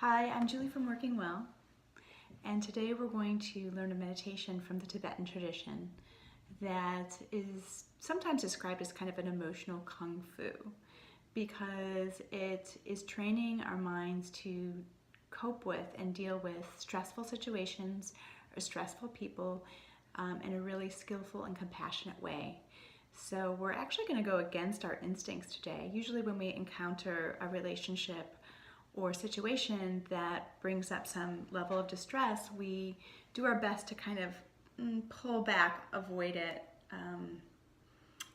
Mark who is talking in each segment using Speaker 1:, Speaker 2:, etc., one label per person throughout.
Speaker 1: Hi, I'm Julie from Working Well, and today we're going to learn a meditation from the Tibetan tradition that is sometimes described as kind of an emotional kung fu because it is training our minds to cope with and deal with stressful situations or stressful people in a really skillful and compassionate way. So we're actually going to go against our instincts today. Usually when we encounter a relationship or situation that brings up some level of distress, we do our best to kind of pull back, avoid it,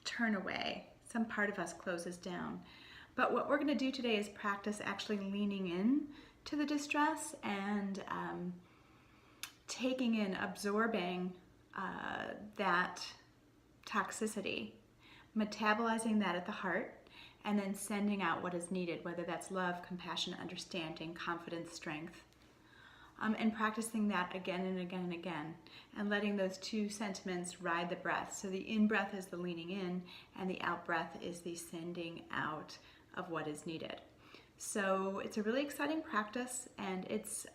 Speaker 1: turn away. Some part of us closes down. But what we're going to do today is practice actually leaning in to the distress and taking in, absorbing that toxicity, metabolizing that at the heart, and then sending out what is needed, whether that's love, compassion, understanding, confidence, strength, and practicing that again and again and again, and letting those two sentiments ride the breath. So the in-breath is the leaning in, and the out-breath is the sending out of what is needed. So it's a really exciting practice, and it's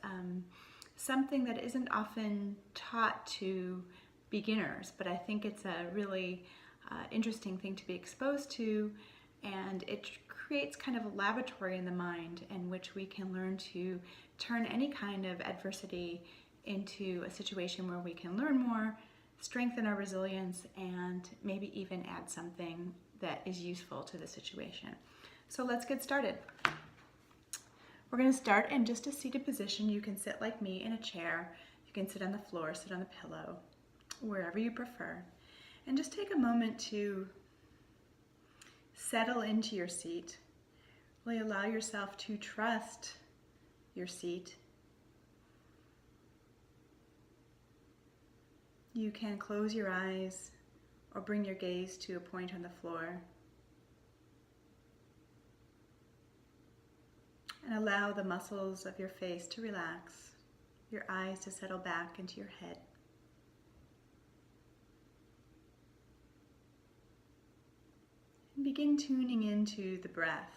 Speaker 1: something that isn't often taught to beginners, but I think it's a really interesting thing to be exposed to, and it creates kind of a laboratory in the mind in which we can learn to turn any kind of adversity into a situation where we can learn more, strengthen our resilience, and maybe even add something that is useful to the situation. So let's get started. We're going to start in just a seated position. You can sit like me in a chair. You can sit on the floor, sit on a pillow, wherever you prefer. And just take a moment to settle into your seat. Really allow yourself to trust your seat. You can close your eyes or bring your gaze to a point on the floor. And allow the muscles of your face to relax, your eyes to settle back into your head. And begin tuning into the breath.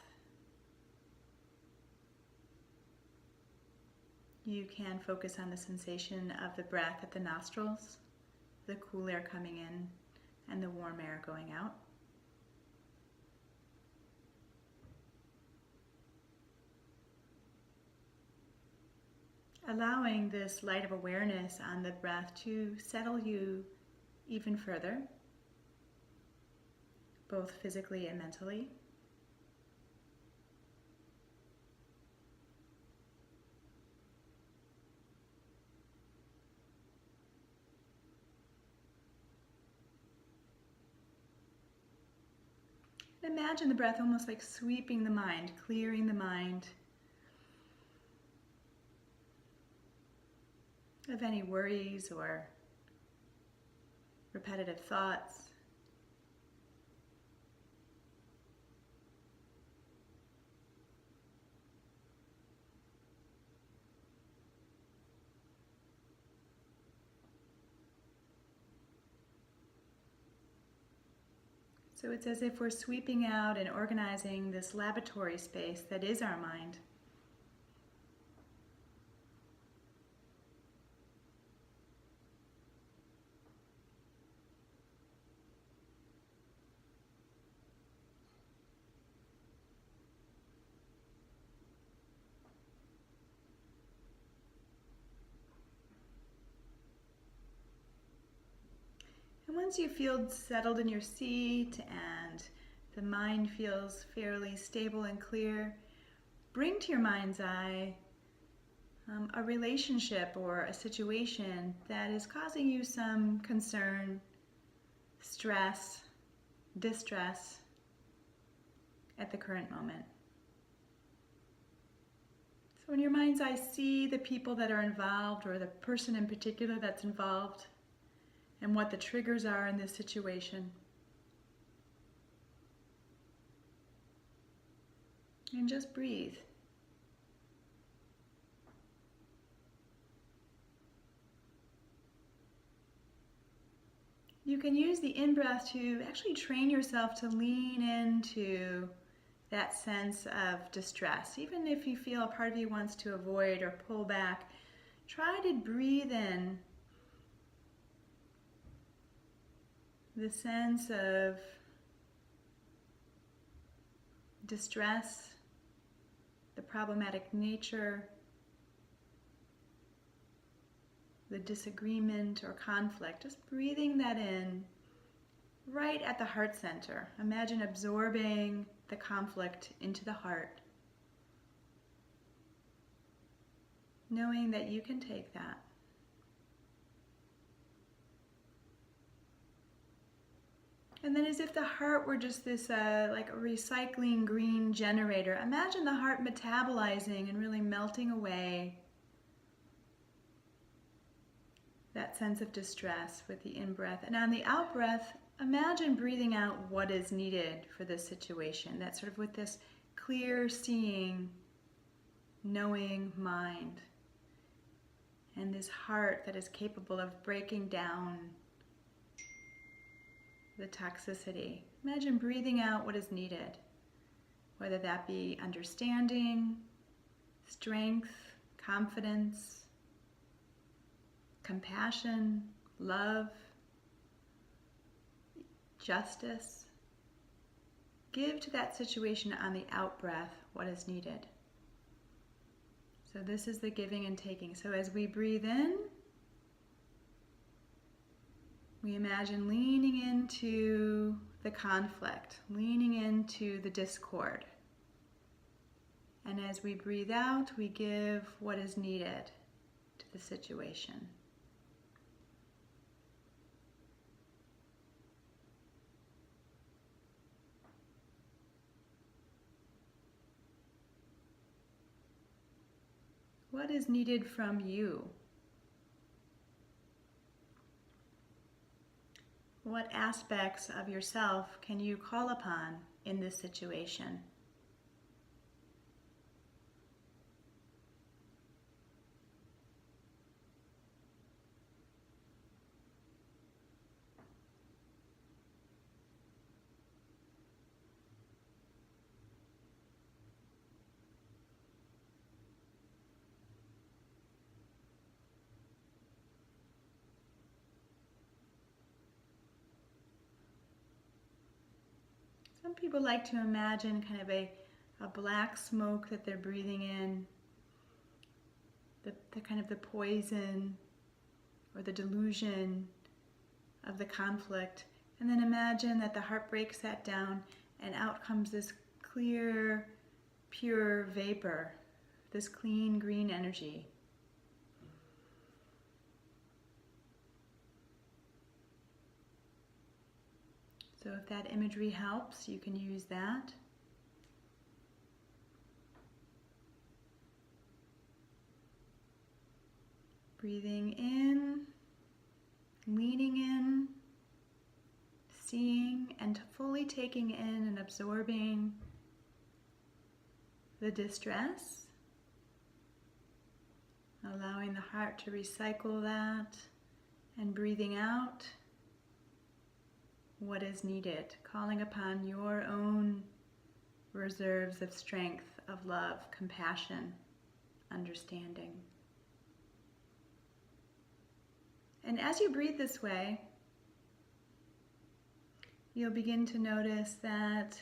Speaker 1: You can focus on the sensation of the breath at the nostrils, the cool air coming in and the warm air going out. Allowing this light of awareness on the breath to settle you even further, both physically and mentally. Imagine the breath almost like sweeping the mind, clearing the mind of any worries or repetitive thoughts. So it's as if we're sweeping out and organizing this laboratory space that is our mind. And once you feel settled in your seat and the mind feels fairly stable and clear, bring to your mind's eye a relationship or a situation that is causing you some concern, stress, distress at the current moment. So in your mind's eye, see the people that are involved or the person in particular that's involved, and what the triggers are in this situation. And just breathe. You can use the in-breath to actually train yourself to lean into that sense of distress. Even if you feel a part of you wants to avoid or pull back, try to breathe in the sense of distress, the problematic nature, the disagreement or conflict. Just breathing that in right at the heart center. Imagine absorbing the conflict into the heart, knowing that you can take that. And then as if the heart were just this like a recycling green generator, imagine the heart metabolizing and really melting away that sense of distress with the in-breath. And on the out-breath, imagine breathing out what is needed for this situation. That's sort of with this clear seeing, knowing mind. And this heart that is capable of breaking down the toxicity. Imagine breathing out what is needed, whether that be understanding, strength, confidence, compassion, love, justice. Give to that situation on the out-breath what is needed. So this is the giving and taking. So as we breathe in, we imagine leaning into the conflict, leaning into the discord. And as we breathe out, we give what is needed to the situation. What is needed from you? What aspects of yourself can you call upon in this situation? Some people like to imagine kind of a black smoke that they're breathing in, the kind of the poison or the delusion of the conflict. And then imagine that the heart breaks that down and out comes this clear, pure vapor, this clean green energy. So if that imagery helps, you can use that. Breathing in, leaning in, seeing and fully taking in and absorbing the distress, allowing the heart to recycle that, and breathing out what is needed, calling upon your own reserves of strength, of love, compassion, understanding. And as you breathe this way, you'll begin to notice that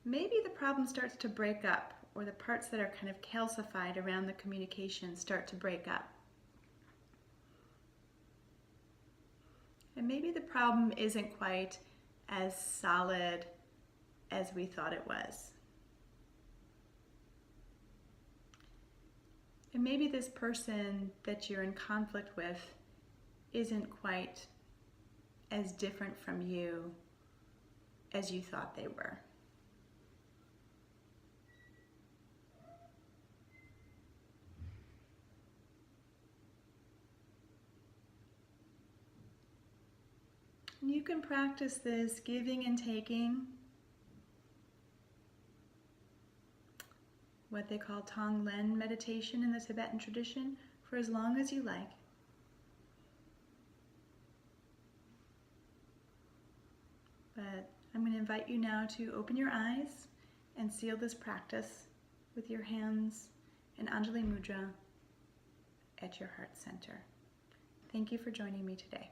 Speaker 1: maybe the problem starts to break up, or the parts that are kind of calcified around the communication start to break up. And maybe the problem isn't quite as solid as we thought it was. And maybe this person that you're in conflict with isn't quite as different from you as you thought they were. You can practice this giving and taking, what they call tonglen meditation in the Tibetan tradition, for as long as you like. But I'm going to invite you now to open your eyes and seal this practice with your hands in Anjali Mudra at your heart center. Thank you for joining me today.